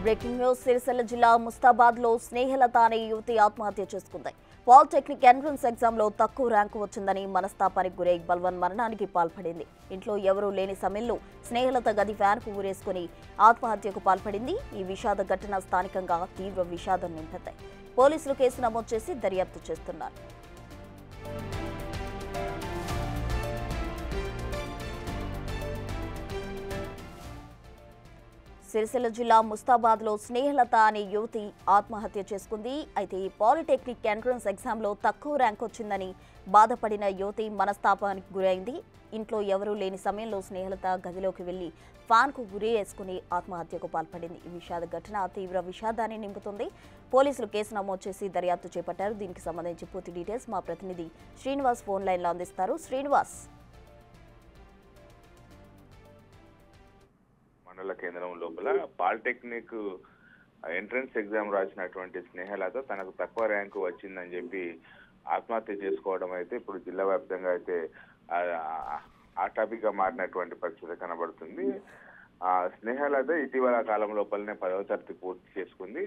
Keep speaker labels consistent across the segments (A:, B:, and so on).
A: Breaking news Sircilla జిల్లా ముస్తాబాద్ లో స్నేహలత అనే యువతి ఆత్మహత్య చేసుకుంది. పాలిటెక్నిక్ ఎంట్రన్స్ ఎగ్జామ్ లో తక్కువ ర్యాంకు వచ్చిందని మనస్తాపానికి గురై బల్వన్ మరణానికి పాల్పడింది. ఇంట్లో ఎవరూ లేని సమయంలో స్నేహలత గది ఫ్యాన్ కు ఊరేసుకుని ఆత్మహత్యకు పాల్పడింది. ఈ విషాద ఘటన స్థానికంగా తీవ్ర విషాదం నింపింది. పోలీసులు కేసు నమోదు చేసి దర్యాప్తు చేస్తున్నారు. సిరిసిల్ల జిల్లా ముస్తాబాద్ లో స్నేహలత అనే యువతి ఆత్మహత్య చేసుకుంది. అయితే ఈ పాలిటెక్నిక్ ఎంట్రన్స్ ఎగ్జామ్ లో తక్కువ ర్యాంక్ వచ్చిందని బాధపడిన యువతి మనస్తాపానికి గురైంది. ఇంట్లో ఎవరూ లేని సమయంలో స్నేహలత గదిలోకి వెళ్లి ఫ్యాన్ కు గురి వేసుకుని ఆత్మహత్యకు పాల్పడింది. ఈ విషాద ఘటన తీవ్ర విషాదాన్ని నింపుతుంది. పోలీసులు కేసు నమోదు చేసి దర్యాప్తు చేపట్టారు. దీనికి సంబంధించి పూర్తి డీటెయిల్స్ మా ప్రతినిధి శ్రీనివాస్ ఫోన్ లైన్ లో అందిస్తారు. శ్రీనివాస్,
B: మండల కేంద్రం లోపల పాలిటెక్నిక్ ఎంట్రన్స్ ఎగ్జామ్ రాసినటువంటి స్నేహలత తనకు తక్కువ ర్యాంకు వచ్చిందని చెప్పి ఆత్మహత్య చేసుకోవడం అయితే ఇప్పుడు జిల్లా వ్యాప్తంగా అయితే ఆ టాపిక్ గా మారినటువంటి పరిస్థితి కనబడుతుంది. స్నేహలత ఇటీవల కాలం లోపలనే 10వ తరగతి పూర్తి చేసుకుంది.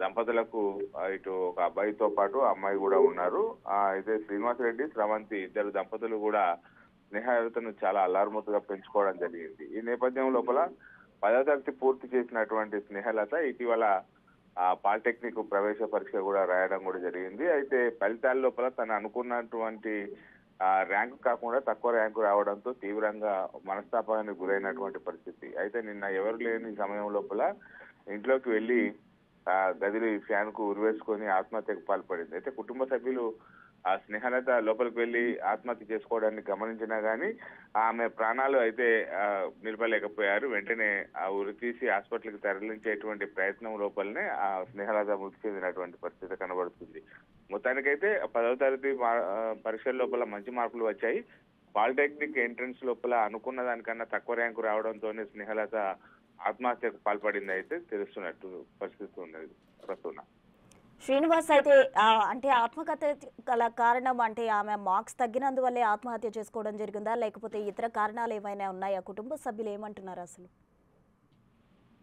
B: దంపతులకు ఇటు ఒక అబ్బాయితో పాటు అమ్మాయి కూడా ఉన్నారు. అయితే శ్రీనివాస్ రెడ్డి, స్రవంతి ఇద్దరు దంపతులు కూడా స్నేహలతను చాలా అల్లారుముద్దుగా పెంచుకోవడం జరిగింది. ఈ నేపథ్యం లోపల 10వ తరగతి పూర్తి చేసినటువంటి స్నేహలత ఇటీవల పాలిటెక్నిక్ ప్రవేశ పరీక్ష కూడా రాయడం కూడా జరిగింది. అయితే ఫలితాల లోపల తను అనుకున్నటువంటి ర్యాంకు కాకుండా తక్కువ ర్యాంకు రావడంతో తీవ్రంగా మనస్తాపానికి గురైనటువంటి పరిస్థితి. అయితే నిన్న ఎవరు లేని సమయం లోపల ఇంట్లోకి వెళ్లి గదిలో ఫ్యాన్ కు ఉరివేసుకొని ఆత్మహత్యకు పాల్పడింది. అయితే కుటుంబ సభ్యులు స్నేహలత లోపలికి వెళ్లి ఆత్మహత్య చేసుకోవడాన్ని గమనించినా గానీ ఆమె ప్రాణాలు అయితే నిలపలేకపోయారు. వెంటనే ఉరి తీసి హాస్పిటల్కి తరలించేటువంటి ప్రయత్నం లోపలనే స్నేహలత మృతి చెందినటువంటి పరిస్థితి కనబడుతుంది. మొత్తానికైతే 10వ తరగతి పరీక్షల లోపల మంచి మార్కులు వచ్చాయి. పాలిటెక్నిక్ ఎంట్రన్స్ లోపల అనుకున్న దానికన్నా తక్కువ ర్యాంకు రావడంతోనే స్నేహలత ఆత్మహత్యకు పాల్పడింది అయితే తెలుస్తున్నట్టు పరిస్థితి ఉన్నది ప్రస్తుతం.
A: శ్రీనివాస్, అయితే అంటే ఆత్మహత్య గల కారణం అంటే ఆమె మార్క్స్ తగ్గినందువల్లే ఆత్మహత్య చేసుకోవడం జరిగిందా, లేకపోతే ఇతర కారణాలు ఏమైనా ఉన్నాయా? కుటుంబ సభ్యులు ఏమంటున్నారు అసలు?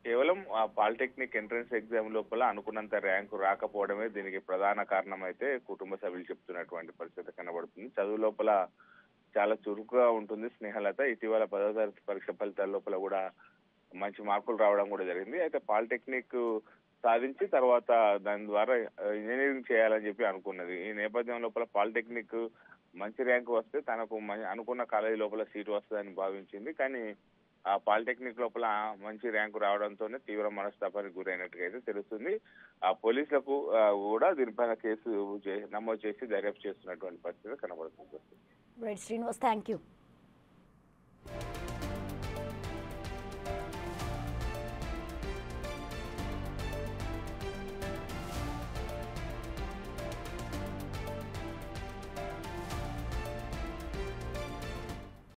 B: కేవలం పాలిటెక్నిక్ ఎంట్రన్స్ ఎగ్జామ్ లోపల అనుకున్నంత ర్యాంకు రాకపోవడమే దీనికి ప్రధాన కారణం అయితే కుటుంబ సభ్యులు చెప్తున్నటువంటి పరిస్థితి కనబడుతుంది. చదువు లోపల చాలా చురుకుగా ఉంటుంది స్నేహలత. ఇటీవల 10వ తరగతి పరీక్ష ఫలితాల లోపల కూడా మంచి మార్కులు రావడం కూడా జరిగింది. అయితే పాలిటెక్నిక్ సాధించి తర్వాత దాని ద్వారా ఇంజనీరింగ్ చేయాలని చెప్పి అనుకున్నది. ఈ నేపథ్యం లోపల పాలిటెక్నిక్ మంచి ర్యాంకు వస్తే తనకు అనుకున్న కాలేజీ లోపల సీటు వస్తుందని భావించింది. కానీ ఆ పాలిటెక్నిక్ లోపల మంచి ర్యాంకు రావడంతోనే తీవ్ర మనస్తాపానికి గురైనట్టుగా అయితే తెలుస్తుంది. ఆ పోలీసులకు కూడా దీనిపైన కేసు నమోదు చేసి దర్యాప్తు చేస్తున్నటువంటి పరిస్థితి కనబడుతుంది.
A: Right Srinivas, thank you.